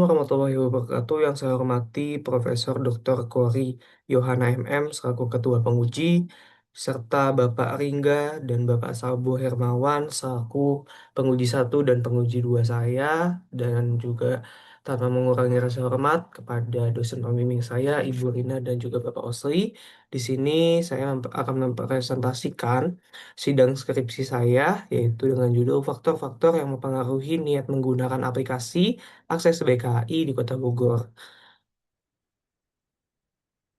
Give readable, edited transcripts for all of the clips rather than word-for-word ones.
Warahmatullahi wabarakatuh. Yang saya hormati Profesor Dr. Kori Yohana MM selaku Ketua Penguji, serta Bapak Ringga dan Bapak Sabu Hermawan selaku Penguji satu dan Penguji 2 saya, dan juga tanpa mengurangi rasa hormat kepada dosen pembimbing saya, Ibu Rina dan juga Bapak Osri. Di sini saya akan mempresentasikan sidang skripsi saya, yaitu dengan judul Faktor-faktor yang mempengaruhi niat menggunakan aplikasi akses BKI di Kota Bogor.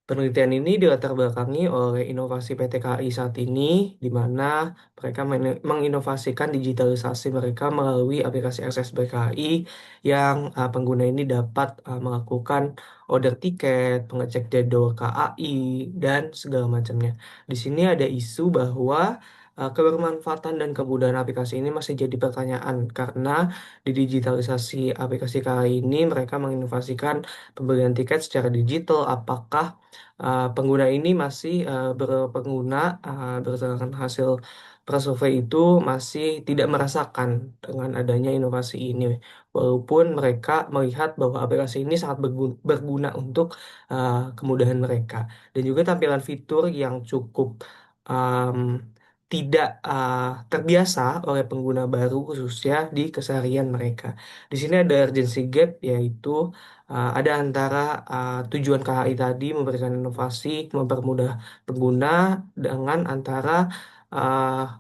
Penelitian ini dilatar belakangi oleh inovasi PT KAI saat ini, di mana mereka menginovasikan digitalisasi mereka melalui aplikasi akses BKI yang pengguna ini dapat melakukan order tiket, pengecek jadwal KAI, dan segala macamnya. Di sini ada isu bahwa kebermanfaatan dan kemudahan aplikasi ini masih jadi pertanyaan karena di digitalisasi aplikasi KAI ini mereka menginovasikan pembelian tiket secara digital. Apakah pengguna ini masih berpengguna berdasarkan hasil prasurvei itu masih tidak merasakan dengan adanya inovasi ini, walaupun mereka melihat bahwa aplikasi ini sangat berguna untuk kemudahan mereka, dan juga tampilan fitur yang cukup um, tidak terbiasa oleh pengguna baru khususnya di keseharian mereka. Di sini ada urgency gap, yaitu ada antara tujuan KHI tadi memberikan inovasi, mempermudah pengguna, dengan antara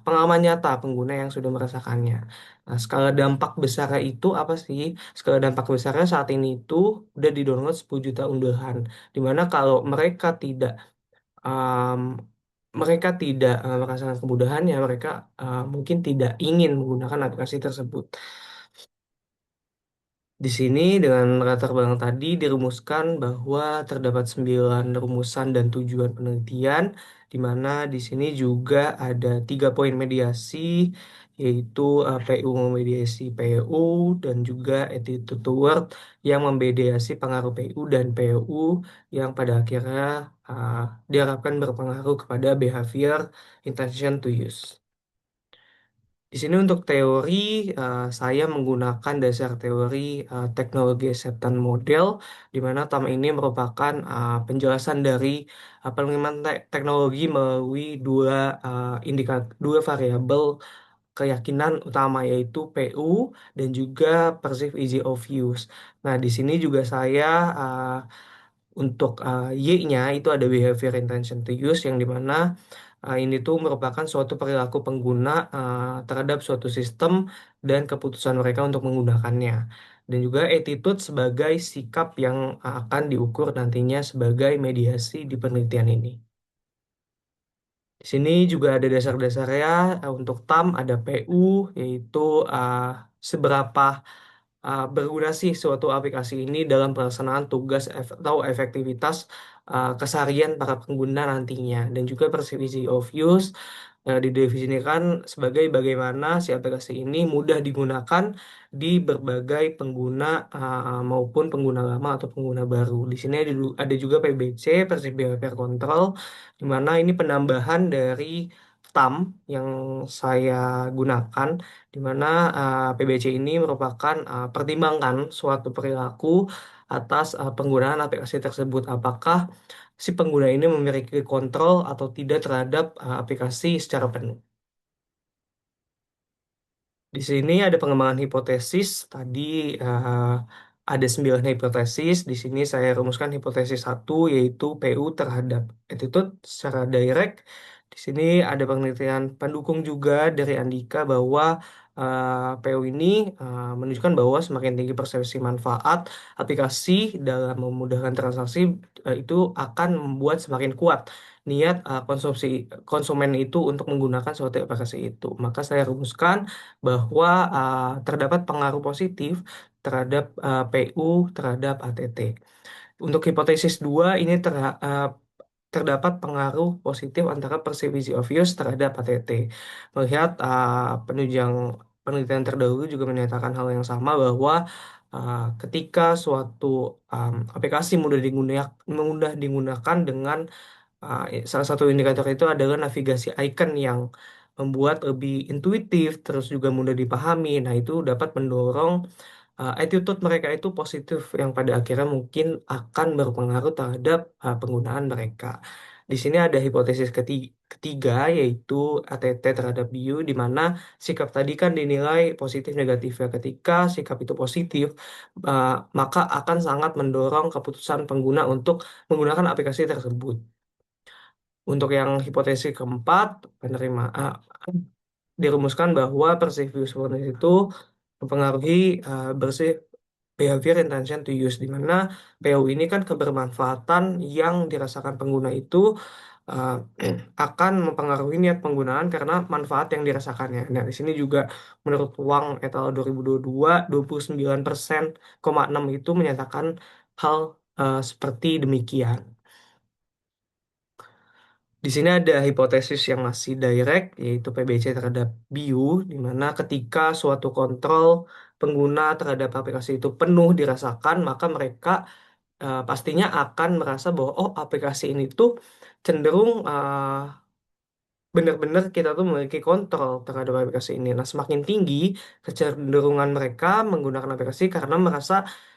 pengalaman nyata pengguna yang sudah merasakannya. Nah, skala dampak besarnya itu apa sih? Skala dampak besarnya saat ini itu udah di-download 10 juta unggahan. Dimana kalau um, mereka tidak merasakan kemudahannya, mereka mungkin tidak ingin menggunakan aplikasi tersebut. Di sini dengan latar belakang tadi dirumuskan bahwa terdapat 9 rumusan dan tujuan penelitian, di mana di sini juga ada 3 poin mediasi, yaitu PU memediasi PU, dan juga attitude to work yang memediasi pengaruh PU dan PU yang pada akhirnya uh, diharapkan berpengaruh kepada behavior intention to use. Di sini untuk teori, saya menggunakan dasar teori teknologi acceptance model, di mana TAM ini merupakan penjelasan dari penerimaan teknologi melalui dua variabel keyakinan utama, yaitu PU dan juga perceived easy of use. Nah, di sini juga saya uh, untuk Y-nya itu ada behavior intention to use, yang dimana ini tuh merupakan suatu perilaku pengguna terhadap suatu sistem dan keputusan mereka untuk menggunakannya. Dan juga attitude sebagai sikap yang akan diukur nantinya sebagai mediasi di penelitian ini. Di sini juga ada dasar-dasarnya. Untuk TAM ada PU, yaitu uh, seberapa berguna sih suatu aplikasi ini dalam pelaksanaan tugas atau efektivitas keseharian para pengguna nantinya. Dan juga perception of use didefinisikan sebagai bagaimana si aplikasi ini mudah digunakan di berbagai pengguna maupun pengguna lama atau pengguna baru. Di sini ada juga PBC, Perceived Behavior Control, di mana ini penambahan dari TAM yang saya gunakan, di mana PBC ini merupakan pertimbangan suatu perilaku atas penggunaan aplikasi tersebut. Apakah si pengguna ini memiliki kontrol atau tidak terhadap aplikasi secara penuh. Di sini ada pengembangan hipotesis. Tadi eh, ada 9 hipotesis. Di sini saya rumuskan hipotesis satu, yaitu PU terhadap attitude secara direct. Di sini ada penelitian pendukung juga dari Andika bahwa PU ini menunjukkan bahwa semakin tinggi persepsi manfaat aplikasi dalam memudahkan transaksi, itu akan membuat semakin kuat niat konsumen itu untuk menggunakan suatu aplikasi itu. Maka saya rumuskan bahwa terdapat pengaruh positif terhadap PU terhadap ATT. Untuk hipotesis 2 ini terdapat pengaruh positif antara perceived of use terhadap ATT. Melihat penunjang penelitian terdahulu juga menyatakan hal yang sama, bahwa ketika suatu aplikasi mudah digunakan dengan salah satu indikator itu adalah navigasi icon yang membuat lebih intuitif, terus juga mudah dipahami. Nah, itu dapat mendorong attitude mereka itu positif yang pada akhirnya mungkin akan berpengaruh terhadap penggunaan mereka. Di sini ada hipotesis ketiga yaitu ATT terhadap BU di mana sikap tadi kan dinilai positif negatifnya. Ketika sikap itu positif, uh, maka akan sangat mendorong keputusan pengguna untuk menggunakan aplikasi tersebut. Untuk yang hipotesis keempat, penerimaan dirumuskan bahwa perceived usefulness itu mempengaruhi bersih behavior intention to use, di mana PO ini kan kebermanfaatan yang dirasakan pengguna itu uh, akan mempengaruhi niat penggunaan karena manfaat yang dirasakannya. Nah, di sini juga menurut Wang et al. 2022, 29,6% itu menyatakan hal seperti demikian. Di sini ada hipotesis yang masih direct, yaitu PBC terhadap BU, di mana ketika suatu kontrol pengguna terhadap aplikasi itu penuh dirasakan, maka mereka pastinya akan merasa bahwa oh aplikasi ini tuh cenderung benar-benar kita tuh memiliki kontrol terhadap aplikasi ini. Nah, semakin tinggi kecenderungan mereka menggunakan aplikasi karena merasa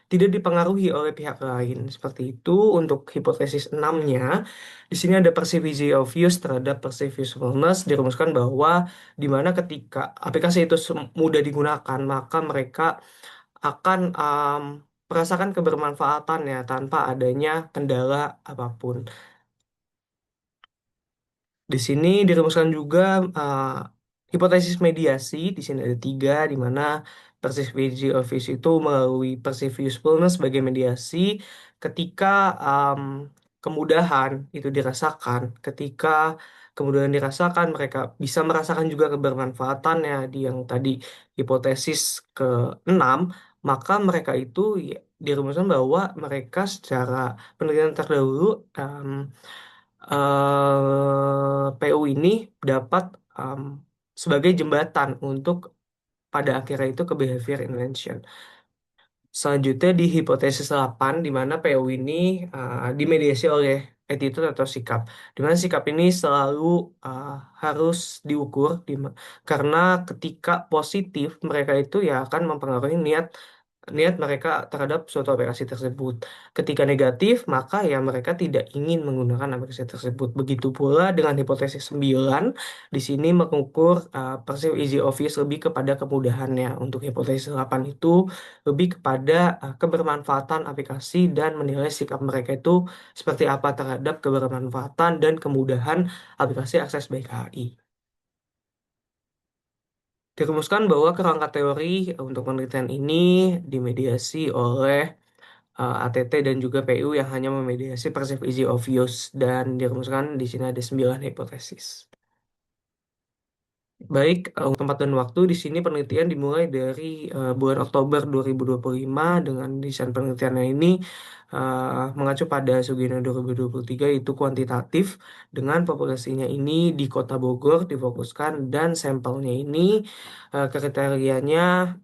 tidak dipengaruhi oleh pihak lain. Seperti itu untuk hipotesis enamnya. Di sini ada perceived ease of use terhadap perceived usefulness dirumuskan bahwa di mana ketika aplikasi itu mudah digunakan, maka mereka akan merasakan kebermanfaatannya tanpa adanya kendala apapun. Di sini dirumuskan juga uh, hipotesis mediasi. Di sini ada tiga, di mana perceived office itu melalui perceived usefulness sebagai mediasi ketika um, kemudahan itu dirasakan. Ketika kemudahan dirasakan, mereka bisa merasakan juga kebermanfaatannya di yang tadi hipotesis ke-6, maka mereka itu ya, dirumuskan bahwa mereka secara penelitian terdahulu PU ini dapat um, sebagai jembatan untuk pada akhirnya itu ke behavior intervention. Selanjutnya di hipotesis 8 di mana PU ini dimediasi oleh attitude atau sikap. Di mana sikap ini selalu uh, harus diukur karena ketika positif mereka itu ya akan mempengaruhi niat mereka terhadap suatu aplikasi tersebut. Ketika negatif, maka ya mereka tidak ingin menggunakan aplikasi tersebut. Begitu pula dengan hipotesis 9, di sini mengukur perceive easy of use lebih kepada kemudahannya. Untuk hipotesis 8 itu lebih kepada kebermanfaatan aplikasi dan menilai sikap mereka itu seperti apa terhadap kebermanfaatan dan kemudahan aplikasi akses baik KI. Dirumuskan bahwa kerangka teori untuk penelitian ini dimediasi oleh ATT dan juga PU yang hanya memediasi perceived easy of use, dan dirumuskan di sini ada 9 hipotesis. Baik, untuk tempat dan waktu di sini penelitian dimulai dari bulan Oktober 2025 dengan desain penelitiannya ini mengacu pada Sugino 2023 itu kuantitatif dengan populasinya ini di Kota Bogor difokuskan dan sampelnya ini kriterianya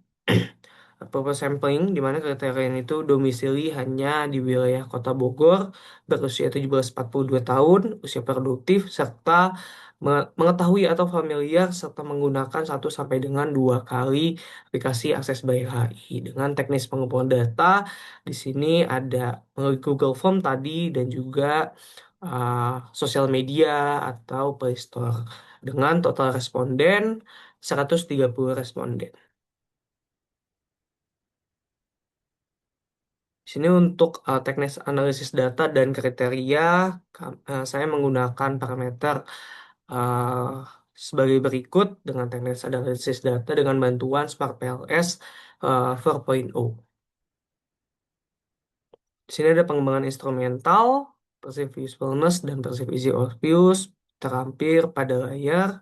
purpose sampling di mana kriteria itu domisili hanya di wilayah Kota Bogor, berusia 17-42 tahun, usia produktif, serta mengetahui atau familiar serta menggunakan 1 sampai dengan 2 kali aplikasi akses by HI. Dengan teknis pengumpulan data, di sini ada melalui Google Form tadi dan juga sosial media atau Play Store. Dengan total responden 130 responden. Di sini untuk teknis analisis data dan kriteria, saya menggunakan parameter uh, sebagai berikut dengan teknis analisis data dengan bantuan Spark PLS 4.0. Di sini ada pengembangan instrumental, perceived usefulness, dan perceived easy of use terampil pada layar.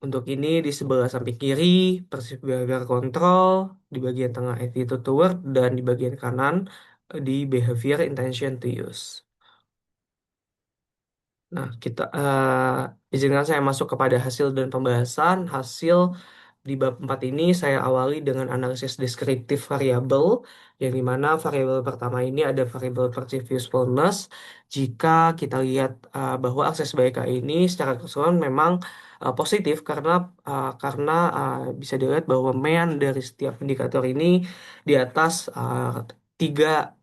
Untuk ini di sebelah samping kiri, perceived behavior control, di bagian tengah attitude toward, dan di bagian kanan di behavior intention to use. Nah, izinkan saya masuk kepada hasil dan pembahasan. Hasil di bab 4 ini saya awali dengan analisis deskriptif variabel, yang dimana variabel pertama ini ada variabel perceived usefulness. Jika kita lihat bahwa akses BK ini secara keseluruhan memang positif karena bisa dilihat bahwa MEAN dari setiap indikator ini di atas 3,5.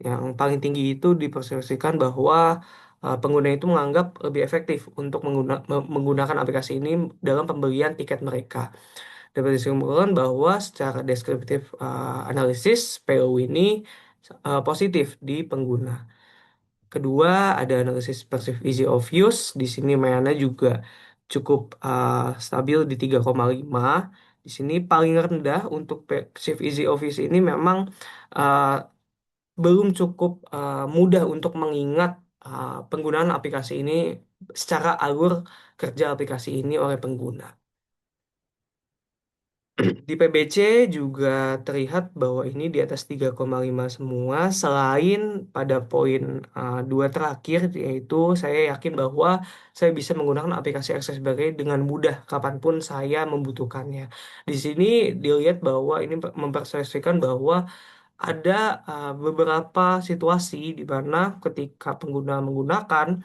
Yang paling tinggi itu dipersepsikan bahwa pengguna itu menganggap lebih efektif untuk menggunakan aplikasi ini dalam pembelian tiket mereka. Dapat disimpulkan bahwa secara deskriptif analisis PO ini positif di pengguna. Kedua, ada analisis perceived easy of use. Di sini mainnya juga cukup stabil di 3,5. Di sini paling rendah untuk perceived easy of use ini memang uh, belum cukup mudah untuk mengingat penggunaan aplikasi ini secara alur kerja aplikasi ini oleh pengguna. Di PBC juga terlihat bahwa ini di atas 3,5 semua, selain pada poin dua terakhir, yaitu saya yakin bahwa saya bisa menggunakan aplikasi Access Bank dengan mudah kapanpun saya membutuhkannya. Di sini dilihat bahwa ini mempersepsikan bahwa ada beberapa situasi di mana ketika pengguna menggunakan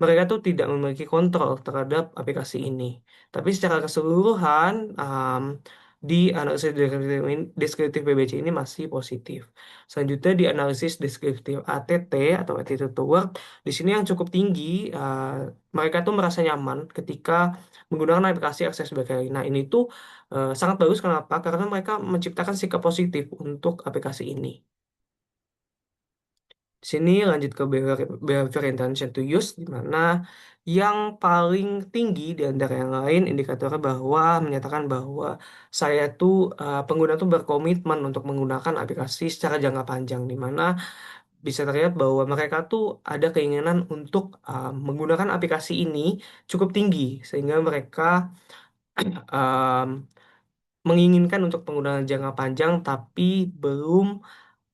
mereka tuh tidak memiliki kontrol terhadap aplikasi ini. Tapi secara keseluruhan, di analisis deskriptif PBC ini masih positif. Selanjutnya di analisis deskriptif ATT atau attitude to work, di sini yang cukup tinggi, mereka tuh merasa nyaman ketika menggunakan aplikasi akses BKI. Nah, ini tuh sangat bagus. Kenapa? Karena mereka menciptakan sikap positif untuk aplikasi ini. Sini lanjut ke behavior intention to use, di mana yang paling tinggi di antara yang lain indikatornya bahwa menyatakan bahwa saya tuh pengguna tuh berkomitmen untuk menggunakan aplikasi secara jangka panjang, di mana bisa terlihat bahwa mereka tuh ada keinginan untuk menggunakan aplikasi ini cukup tinggi sehingga mereka um, menginginkan untuk penggunaan jangka panjang tapi belum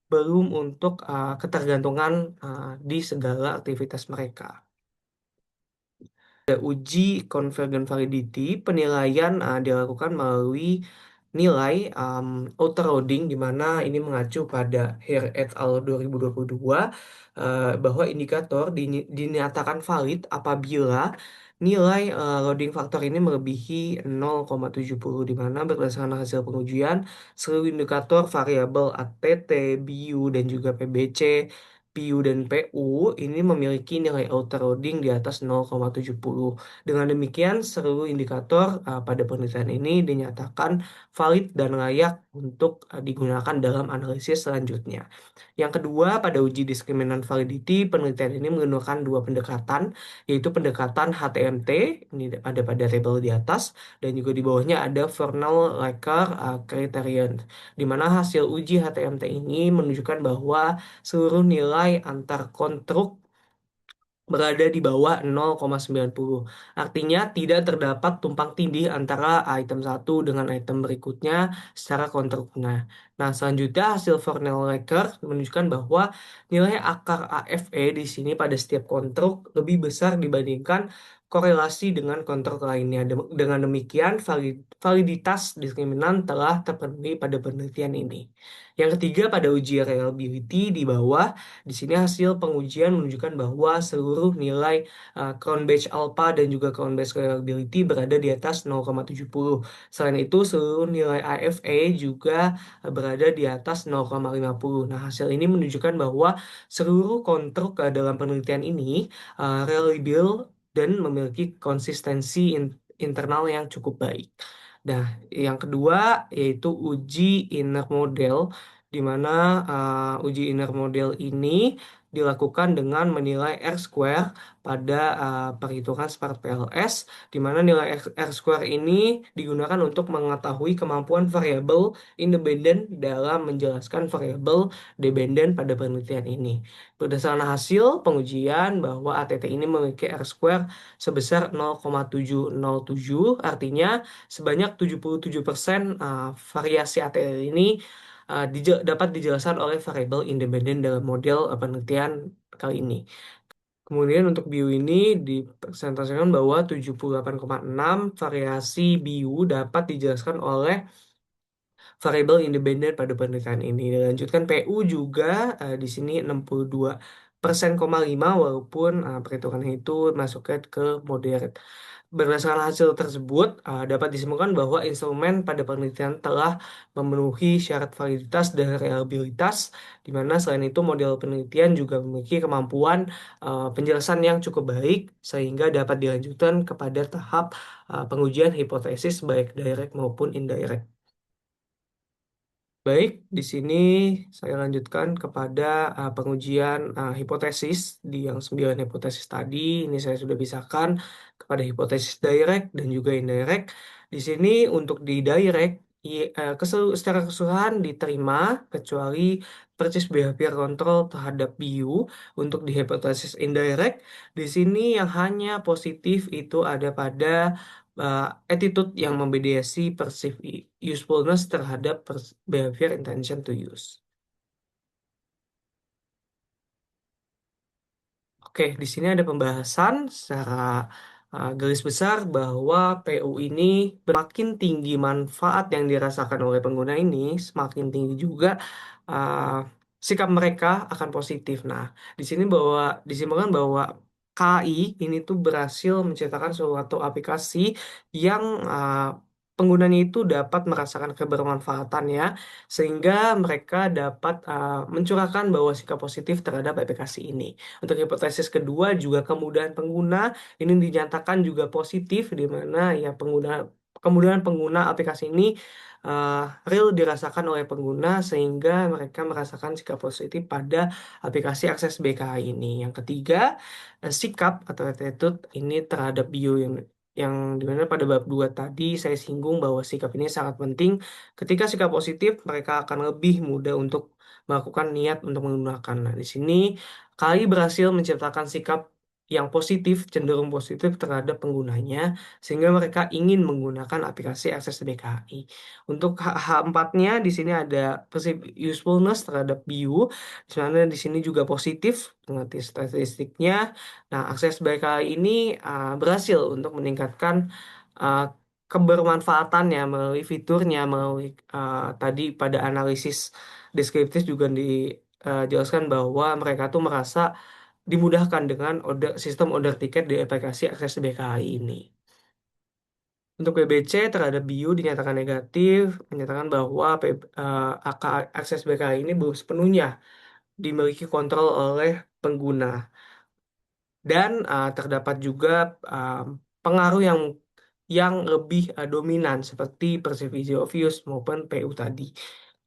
belum untuk ketergantungan di segala aktivitas mereka. Ada uji convergent validity, penilaian dilakukan melalui nilai autoloading, di mana ini mengacu pada Hare et al. 2022 bahwa indikator dinyatakan valid apabila nilai loading faktor ini melebihi 0,70, di mana berdasarkan hasil pengujian seluruh indikator variabel ATT, BU, dan juga PBC, PU dan PU ini memiliki nilai autoloading di atas 0,70. Dengan demikian, seluruh indikator pada penelitian ini dinyatakan valid dan layak untuk digunakan dalam analisis selanjutnya. Yang kedua, pada uji diskriminan validity, penelitian ini menggunakan dua pendekatan, yaitu pendekatan HTMT, ini ada pada tabel di atas, dan juga di bawahnya ada Vernal-Laker Criterion, di mana hasil uji HTMT ini menunjukkan bahwa seluruh nilai antar konstruk berada di bawah 0,90. Artinya tidak terdapat tumpang tindih antara item satu dengan item berikutnya secara kontrukna. Nah, selanjutnya hasil Fornell-Laker menunjukkan bahwa nilai akar AFE di sini pada setiap kontruk lebih besar dibandingkan korelasi dengan kontruk lainnya. Dengan demikian, validitas diskriminan telah terpenuhi pada penelitian ini. Yang ketiga, pada uji reliability di bawah, di sini hasil pengujian menunjukkan bahwa seluruh nilai crown batch alpha dan juga crown batch reliability berada di atas 0,70. Selain itu, seluruh nilai AFA juga berada di atas 0,50. Nah, hasil ini menunjukkan bahwa seluruh konstruk dalam penelitian ini reliable dan memiliki konsistensi internal yang cukup baik. Nah, yang kedua yaitu uji inner model, di mana uji inner model ini dilakukan dengan menilai R square pada perhitungan Smart PLS, di mana nilai R square ini digunakan untuk mengetahui kemampuan variabel independen dalam menjelaskan variabel dependen pada penelitian ini. Berdasarkan hasil pengujian bahwa ATT ini memiliki R square sebesar 0,707, artinya sebanyak 77% variasi ATT ini dapat dijelaskan oleh variabel independen dalam model penelitian kali ini. Kemudian untuk BIU ini dipresentasikan bahwa 78,6 variasi BIU dapat dijelaskan oleh variabel independen pada penelitian ini. Dilanjutkan PU juga di sini 62,5%, walaupun perhitungan itu masuknya ke moderate. Berdasarkan hasil tersebut, dapat disimpulkan bahwa instrumen pada penelitian telah memenuhi syarat validitas dan reliabilitas, di mana selain itu model penelitian juga memiliki kemampuan penjelasan yang cukup baik, sehingga dapat dilanjutkan kepada tahap pengujian hipotesis baik direct maupun indirect. Baik, di sini saya lanjutkan kepada pengujian hipotesis di yang 9 hipotesis tadi. Ini saya sudah pisahkan kepada hipotesis direct dan juga indirect. Di sini untuk di direct, secara keseluruhan diterima kecuali purchase behavior control terhadap BU. Untuk di hipotesis indirect, di sini yang hanya positif itu ada pada uh, attitude yang memediasi perceived usefulness terhadap behavior intention to use. Oke, di sini ada pembahasan secara garis besar bahwa PU ini semakin tinggi manfaat yang dirasakan oleh pengguna ini, semakin tinggi juga uh, sikap mereka akan positif. Nah, di sini bahwa disimpulkan bahwa KI ini tuh berhasil menciptakan suatu aplikasi yang penggunanya itu dapat merasakan kebermanfaatannya sehingga mereka dapat mencurahkan bahwa sikap positif terhadap aplikasi ini. Untuk hipotesis kedua juga kemudahan pengguna ini dinyatakan juga positif di mana ya kemudahan pengguna aplikasi ini uh, real dirasakan oleh pengguna sehingga mereka merasakan sikap positif pada aplikasi akses BKI ini. Yang ketiga, sikap atau attitude ini terhadap bio yang dimana pada bab 2 tadi saya singgung bahwa sikap ini sangat penting. Ketika sikap positif, mereka akan lebih mudah untuk melakukan niat untuk menggunakan. Nah, di sini KAI berhasil menciptakan sikap yang positif, cenderung positif terhadap penggunanya, sehingga mereka ingin menggunakan aplikasi akses BKI. Untuk H4-nya, di sini ada perceived usefulness terhadap BU, di mana di sini juga positif, mengerti statistiknya. Nah, akses BKI ini berhasil untuk meningkatkan uh, kebermanfaatannya melalui fiturnya, melalui tadi pada analisis deskriptif juga dijelaskan bahwa mereka tuh merasa dimudahkan dengan sistem order tiket di aplikasi akses BKI ini. Untuk PBC terhadap BU dinyatakan negatif, menyatakan bahwa akses BKI ini belum sepenuhnya dimiliki kontrol oleh pengguna. Dan terdapat juga pengaruh yang lebih dominan seperti perceived of use maupun PU tadi.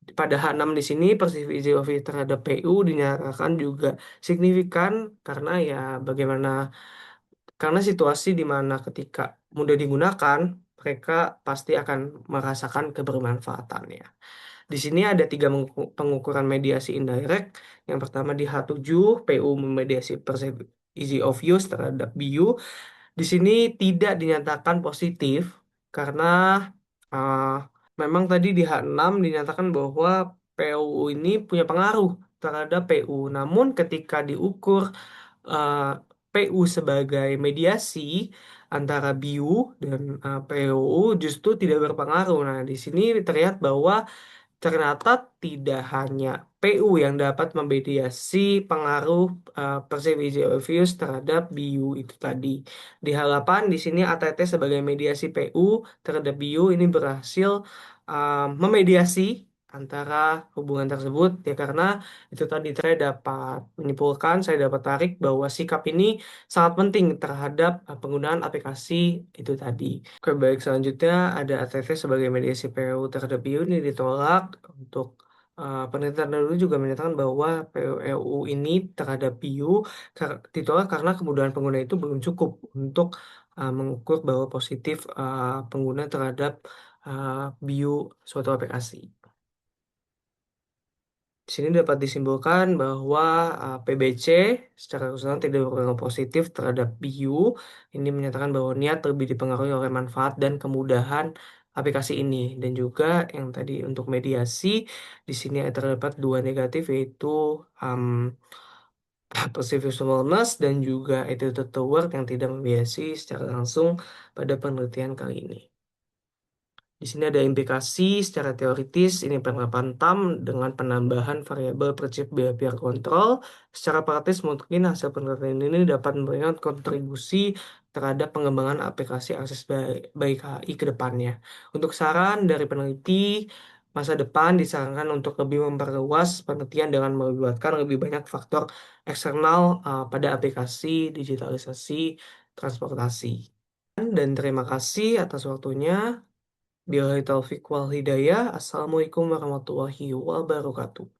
Pada H6 di sini perceived of use terhadap PU dinyatakan juga signifikan karena ya bagaimana karena situasi di mana ketika mudah digunakan mereka pasti akan merasakan kebermanfaatannya. Di sini ada tiga pengukuran mediasi indirect. Yang pertama di H7, PU memediasi perceived easy of use terhadap BU. Di sini tidak dinyatakan positif karena uh, memang tadi di H6 dinyatakan bahwa PU ini punya pengaruh terhadap PU. Namun ketika diukur uh, PU sebagai mediasi antara BU dan PU justru tidak berpengaruh. Nah, di sini terlihat bahwa ternyata tidak hanya PU yang dapat memediasi pengaruh perceived views terhadap BU itu tadi. Di halapan di sini ATT sebagai mediasi PU terhadap BU ini berhasil memediasi antara hubungan tersebut ya karena itu tadi saya dapat menyimpulkan, saya dapat tarik bahwa sikap ini sangat penting terhadap penggunaan aplikasi itu tadi. Oke, baik. Selanjutnya ada ATT sebagai mediasi PU terhadap BU ini ditolak. Untuk penelitian dulu juga menyatakan bahwa PU ini terhadap BU ditolak karena kemudahan pengguna itu belum cukup untuk mengukur bahwa positif pengguna terhadap BU suatu aplikasi. Di sini dapat disimpulkan bahwa PBC secara keseluruhan tidak berpengaruh positif terhadap BU. Ini menyatakan bahwa niat lebih dipengaruhi oleh manfaat dan kemudahan aplikasi ini. Dan juga yang tadi untuk mediasi, di sini terdapat dua negatif yaitu um, perceived usefulness dan juga attitude toward yang tidak membiasi secara langsung pada penelitian kali ini. Di sini ada implikasi secara teoritis, ini penerapan TAM dengan penambahan variabel perceived behavior control. Secara praktis mungkin hasil penelitian ini dapat memberikan kontribusi terhadap pengembangan aplikasi akses baik KI ke depannya. Untuk saran dari peneliti, masa depan disarankan untuk lebih memperluas penelitian dengan melibatkan lebih banyak faktor eksternal pada aplikasi digitalisasi transportasi. Dan terima kasih atas waktunya. Billahi taufik wal hidayah. Assalamualaikum warahmatullahi wabarakatuh.